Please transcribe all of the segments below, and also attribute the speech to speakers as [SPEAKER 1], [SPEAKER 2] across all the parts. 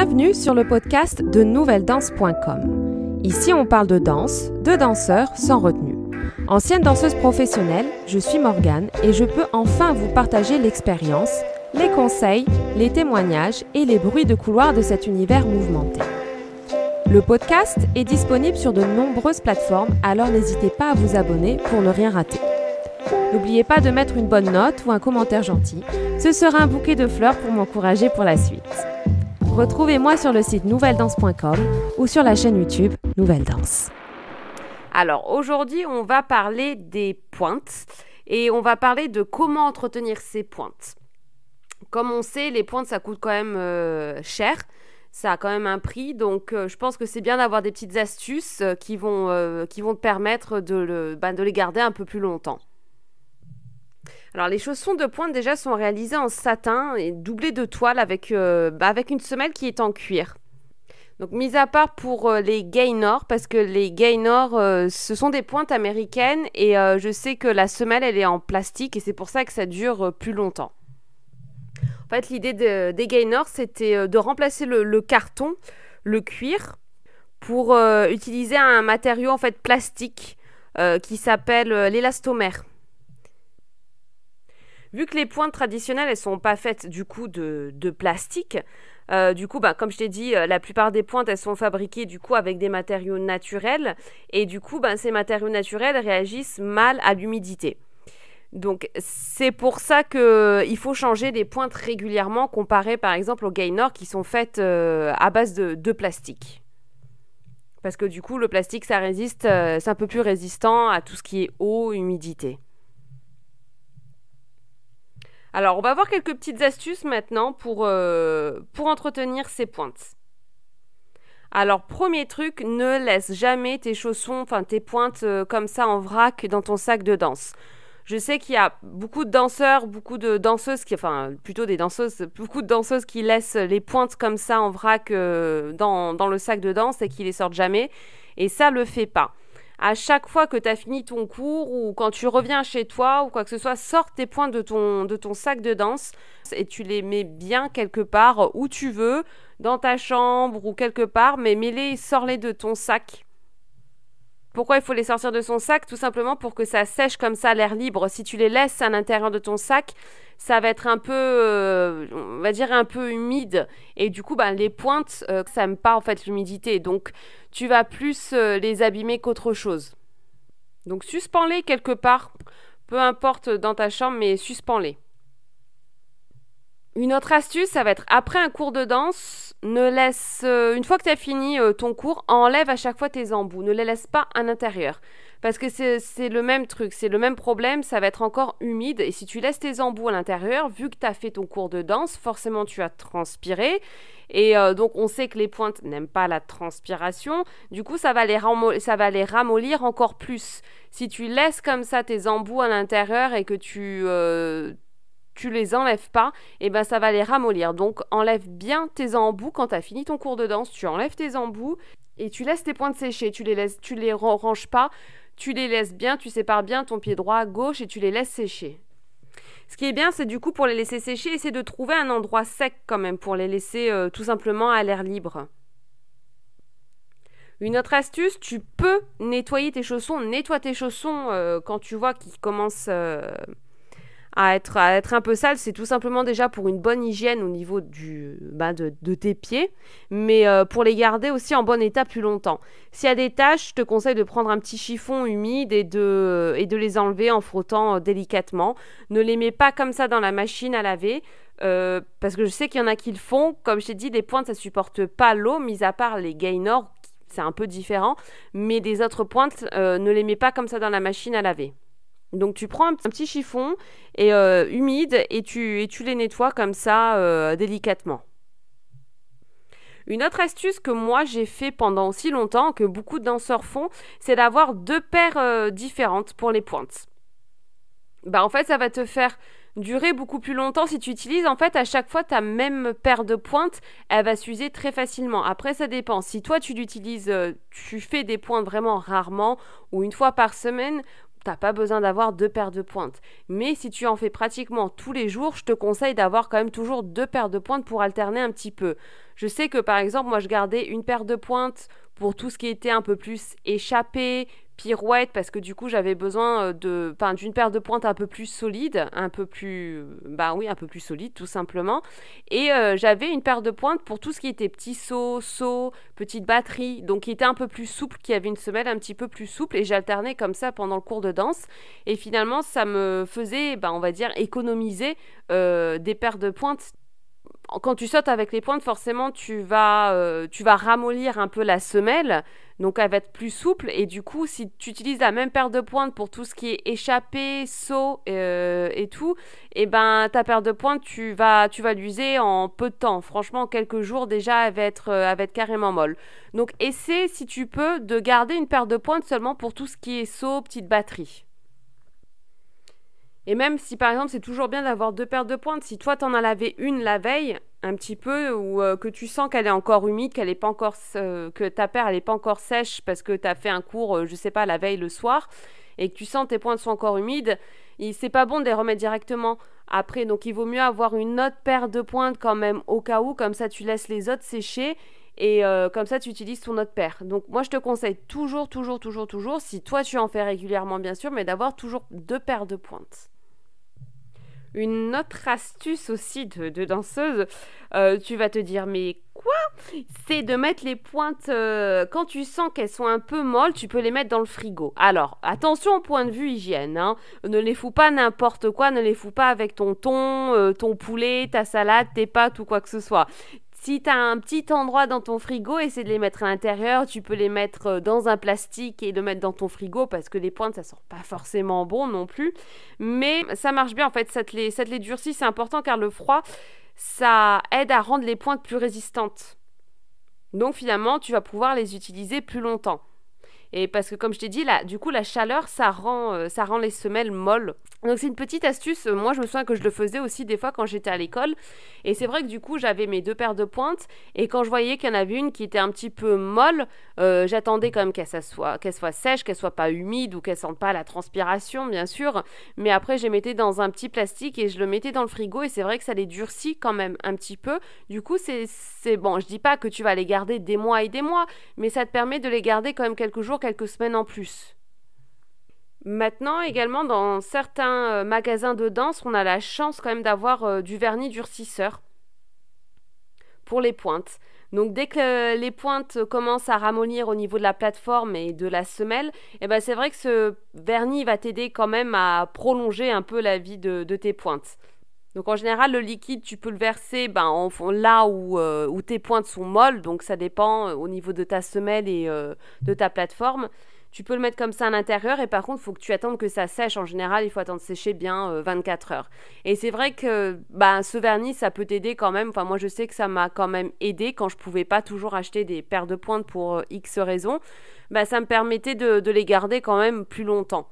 [SPEAKER 1] Bienvenue sur le podcast de NouvelleDanse.com. Ici, on parle de danse, de danseurs sans retenue. Ancienne danseuse professionnelle, je suis Morgane et je peux enfin vous partager l'expérience, les conseils, les témoignages et les bruits de couloir de cet univers mouvementé. Le podcast est disponible sur de nombreuses plateformes, alors n'hésitez pas à vous abonner pour ne rien rater. N'oubliez pas de mettre une bonne note ou un commentaire gentil, ce sera un bouquet de fleurs pour m'encourager pour la suite. Retrouvez-moi sur le site nouvelledanse.com ou sur la chaîne YouTube Nouvelle Danse. Alors aujourd'hui, on va parler des pointes et on va parler de comment entretenir ces pointes. Comme on sait, les pointes, ça coûte quand même cher. Ça a quand même un prix, donc je pense que c'est bien d'avoir des petites astuces qui vont te permettre de les garder un peu plus longtemps. Alors les chaussons de pointe déjà sont réalisés en satin et doublés de toile avec une semelle qui est en cuir. Donc mis à part pour les Gaynor, parce que les Gaynor ce sont des pointes américaines et je sais que la semelle elle est en plastique et c'est pour ça que ça dure plus longtemps. En fait l'idée des Gaynor c'était de remplacer le carton, le cuir, pour utiliser un matériau en fait plastique qui s'appelle l'élastomère. Vu que les pointes traditionnelles, elles sont pas faites du coup de plastique, comme je t'ai dit, la plupart des pointes, elles sont fabriquées du coup avec des matériaux naturels et du coup, ces matériaux naturels réagissent mal à l'humidité. Donc, c'est pour ça qu'il faut changer les pointes régulièrement comparé par exemple aux Gaynor qui sont faites à base de plastique. Parce que du coup, le plastique, ça résiste, c'est un peu plus résistant à tout ce qui est eau, humidité. Alors, on va voir quelques petites astuces maintenant pour entretenir ces pointes. Alors, premier truc, ne laisse jamais tes pointes comme ça en vrac dans ton sac de danse. Je sais qu'il y a beaucoup de danseurs, beaucoup de danseuses beaucoup de danseuses qui laissent les pointes comme ça en vrac dans le sac de danse et qui les sortent jamais. Et ça, le fait pas. À chaque fois que tu as fini ton cours ou quand tu reviens chez toi ou quoi que ce soit, sors tes pointes de ton sac de danse et tu les mets bien quelque part où tu veux, dans ta chambre ou quelque part, mais mets-les, sors-les de ton sac. Pourquoi il faut les sortir de son sac? Tout simplement pour que ça sèche comme ça à l'air libre. Si tu les laisses à l'intérieur de ton sac, ça va être un peu, on va dire un peu humide. Et du coup, les pointes, ça n'aime pas en fait l'humidité. Donc, tu vas plus les abîmer qu'autre chose. Donc, suspends-les quelque part. Peu importe dans ta chambre, mais suspends-les. Une autre astuce, ça va être après un cours de danse, une fois que tu as fini ton cours, enlève à chaque fois tes embouts. Ne les laisse pas à l'intérieur. Parce que c'est le même truc, c'est le même problème, ça va être encore humide. Et si tu laisses tes embouts à l'intérieur, vu que tu as fait ton cours de danse, forcément tu as transpiré. Et donc on sait que les pointes n'aiment pas la transpiration. Du coup, ça va les ramollir encore plus. Si tu laisses comme ça tes embouts à l'intérieur et que tu les enlèves pas, et ça va les ramollir. Donc enlève bien tes embouts quand tu as fini ton cours de danse, tu enlèves tes embouts et tu laisses tes pointes sécher, tu les ranges pas, tu les laisses bien, tu sépares bien ton pied droit, gauche et tu les laisses sécher. Ce qui est bien, c'est du coup pour les laisser sécher, essaie de trouver un endroit sec quand même pour les laisser tout simplement à l'air libre. Une autre astuce, tu peux nettoyer tes chaussons, nettoie tes chaussons quand tu vois qu'ils commencent à être un peu sale, c'est tout simplement déjà pour une bonne hygiène au niveau de tes pieds, mais pour les garder aussi en bon état plus longtemps. S'il y a des taches, je te conseille de prendre un petit chiffon humide et de les enlever en frottant délicatement. Ne les mets pas comme ça dans la machine à laver, parce que je sais qu'il y en a qui le font. Comme je t'ai dit, les pointes, ça supporte pas l'eau, mis à part les Gaynor, c'est un peu différent, mais des autres pointes, ne les mets pas comme ça dans la machine à laver. Donc tu prends un petit chiffon humide et tu les nettoies comme ça délicatement. Une autre astuce que moi j'ai fait pendant aussi longtemps, que beaucoup de danseurs font, c'est d'avoir 2 paires différentes pour les pointes. En fait ça va te faire durer beaucoup plus longtemps. Si tu utilises en fait à chaque fois ta même paire de pointes, elle va s'user très facilement. Après ça dépend, si toi tu l'utilises, tu fais des pointes vraiment rarement ou une fois par semaine, t'as pas besoin d'avoir 2 paires de pointes. Mais si tu en fais pratiquement tous les jours, je te conseille d'avoir quand même toujours 2 paires de pointes pour alterner un petit peu. Je sais que par exemple, moi je gardais une paire de pointes pour tout ce qui était un peu plus échappé, pirouette, parce que du coup j'avais besoin d'une paire de pointes un peu plus solide, un peu plus solide tout simplement. Et j'avais une paire de pointes pour tout ce qui était petit saut, petite batterie, donc qui était un peu plus souple, qui avait une semelle un petit peu plus souple, et j'alternais comme ça pendant le cours de danse. Et finalement ça me faisait, on va dire, économiser des paires de pointes. Quand tu sautes avec les pointes, forcément, tu vas ramollir un peu la semelle, donc elle va être plus souple. Et du coup, si tu utilises la même paire de pointes pour tout ce qui est échappé, saut et tout, et ta paire de pointes, tu vas l'user en peu de temps. Franchement, en quelques jours déjà, elle va être carrément molle. Donc, essaie, si tu peux, de garder une paire de pointes seulement pour tout ce qui est saut, petite batterie. Et même si par exemple c'est toujours bien d'avoir 2 paires de pointes, si toi t'en as lavé une la veille, un petit peu, ou que tu sens qu'elle est encore humide, qu'elle est pas encore, que ta paire elle est pas encore sèche parce que t'as fait un cours, je sais pas, la veille le soir, et que tu sens que tes pointes sont encore humides, c'est pas bon de les remettre directement après. Donc il vaut mieux avoir une autre paire de pointes quand même au cas où, comme ça tu laisses les autres sécher. Et comme ça, tu utilises ton autre paire. Donc moi, je te conseille toujours, si toi tu en fais régulièrement bien sûr, mais d'avoir toujours 2 paires de pointes. Une autre astuce aussi de danseuse, tu vas te dire, mais quoi? C'est de mettre les pointes, quand tu sens qu'elles sont un peu molles, tu peux les mettre dans le frigo. Alors, attention au point de vue hygiène, hein. Ne les fous pas n'importe quoi, ne les fous pas avec ton thon, ton poulet, ta salade, tes pâtes ou quoi que ce soit. Si tu as un petit endroit dans ton frigo, essaie de les mettre à l'intérieur. Tu peux les mettre dans un plastique et le mettre dans ton frigo parce que les pointes, ça sent pas forcément bon non plus. Mais ça marche bien en fait, ça te les durcit. C'est important car le froid, ça aide à rendre les pointes plus résistantes. Donc finalement, tu vas pouvoir les utiliser plus longtemps. Et parce que comme je t'ai dit, du coup, la chaleur, ça rend les semelles molles. Donc c'est une petite astuce. Moi, je me souviens que je le faisais aussi des fois quand j'étais à l'école. Et c'est vrai que du coup, j'avais mes 2 paires de pointes. Et quand je voyais qu'il y en avait une qui était un petit peu molle, j'attendais quand même qu'elle soit sèche, qu'elle soit pas humide ou qu'elle sente pas la transpiration, bien sûr. Mais après, je les mettais dans un petit plastique et je le mettais dans le frigo. Et c'est vrai que ça les durcit quand même un petit peu. Du coup, c'est bon. Je dis pas que tu vas les garder des mois et des mois, mais ça te permet de les garder quand même quelques jours, quelques semaines en plus. Maintenant, également, dans certains magasins de danse, on a la chance quand même d'avoir du vernis durcisseur pour les pointes. Donc, dès que les pointes commencent à ramollir au niveau de la plateforme et de la semelle, c'est vrai que ce vernis va t'aider quand même à prolonger un peu la vie de tes pointes. Donc en général, le liquide, tu peux le verser là où tes pointes sont molles, donc ça dépend au niveau de ta semelle et de ta plateforme. Tu peux le mettre comme ça à l'intérieur et par contre, il faut que tu attendes que ça sèche. En général, il faut attendre sécher bien 24 heures. Et c'est vrai que ce vernis, ça peut t'aider quand même. Enfin, moi, je sais que ça m'a quand même aidé quand je pouvais pas toujours acheter des paires de pointes pour X raisons. Ça me permettait de les garder quand même plus longtemps.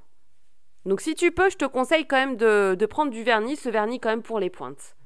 [SPEAKER 1] Donc si tu peux, je te conseille quand même de prendre du vernis, ce vernis quand même pour les pointes.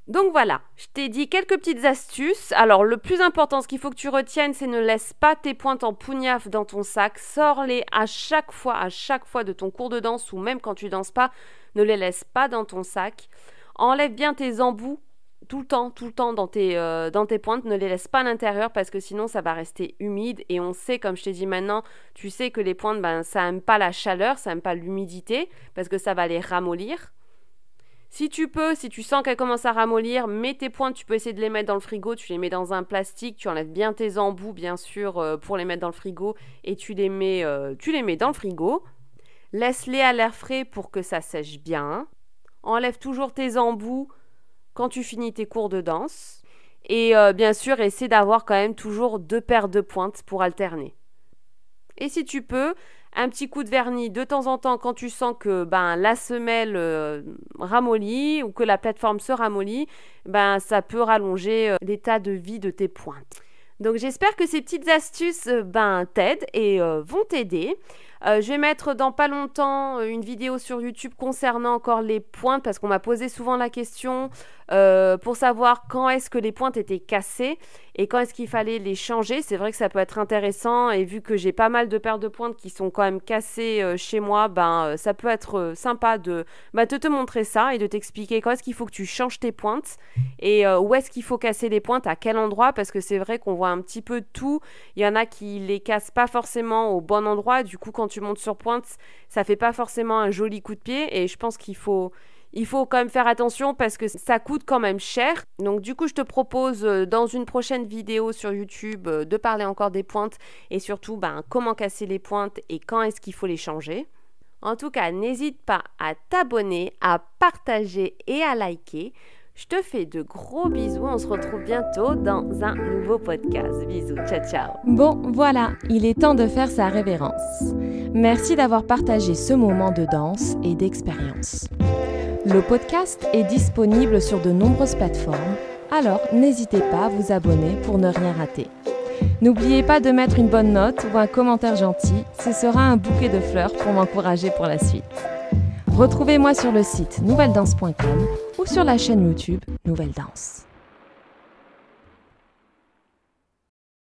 [SPEAKER 1] Donc voilà, je t'ai dit quelques petites astuces. Alors le plus important, ce qu'il faut que tu retiennes, c'est ne laisse pas tes pointes en pougnaf dans ton sac. Sors-les à chaque fois de ton cours de danse ou même quand tu danses pas, ne les laisse pas dans ton sac. Enlève bien tes embouts tout le temps dans tes pointes, ne les laisse pas à l'intérieur parce que sinon ça va rester humide et on sait, comme je t'ai dit maintenant, tu sais que les pointes, ça aime pas la chaleur, ça aime pas l'humidité parce que ça va les ramollir. Si tu sens qu'elles commencent à ramollir, mets tes pointes, tu peux essayer de les mettre dans le frigo, tu les mets dans un plastique, tu enlèves bien tes embouts bien sûr pour les mettre dans le frigo et tu les mets dans le frigo. Laisse-les à l'air frais pour que ça sèche bien. Enlève toujours tes embouts quand tu finis tes cours de danse. Et bien sûr, essaie d'avoir quand même toujours 2 paires de pointes pour alterner. Et si tu peux, un petit coup de vernis de temps en temps quand tu sens que la semelle ramollit ou que la plateforme se ramollit, ça peut rallonger l'état de vie de tes pointes. Donc j'espère que ces petites astuces t'aident et vont t'aider. Je vais mettre dans pas longtemps une vidéo sur YouTube concernant encore les pointes parce qu'on m'a posé souvent la question pour savoir quand est-ce que les pointes étaient cassées et quand est-ce qu'il fallait les changer. C'est vrai que ça peut être intéressant et vu que j'ai pas mal de paires de pointes qui sont quand même cassées chez moi, ça peut être sympa de te montrer ça et de t'expliquer quand est-ce qu'il faut que tu changes tes pointes et où est-ce qu'il faut casser les pointes, à quel endroit, parce que c'est vrai qu'on voit un petit peu de tout. Il y en a qui les cassent pas forcément au bon endroit, du coup quand tu montes sur pointe, ça fait pas forcément un joli coup de pied et je pense qu'il faut quand même faire attention parce que ça coûte quand même cher. Donc du coup, je te propose dans une prochaine vidéo sur YouTube de parler encore des pointes et surtout comment casser les pointes et quand est-ce qu'il faut les changer. En tout cas, n'hésite pas à t'abonner, à partager et à liker. Je te fais de gros bisous. On se retrouve bientôt dans un nouveau podcast. Bisous, ciao ciao. Bon, voilà, il est temps de faire sa révérence. Merci d'avoir partagé ce moment de danse et d'expérience. Le podcast est disponible sur de nombreuses plateformes, alors n'hésitez pas à vous abonner pour ne rien rater. N'oubliez pas de mettre une bonne note ou un commentaire gentil, ce sera un bouquet de fleurs pour m'encourager pour la suite. Retrouvez-moi sur le site nouvelledance.com ou sur la chaîne YouTube Nouvelle Danse.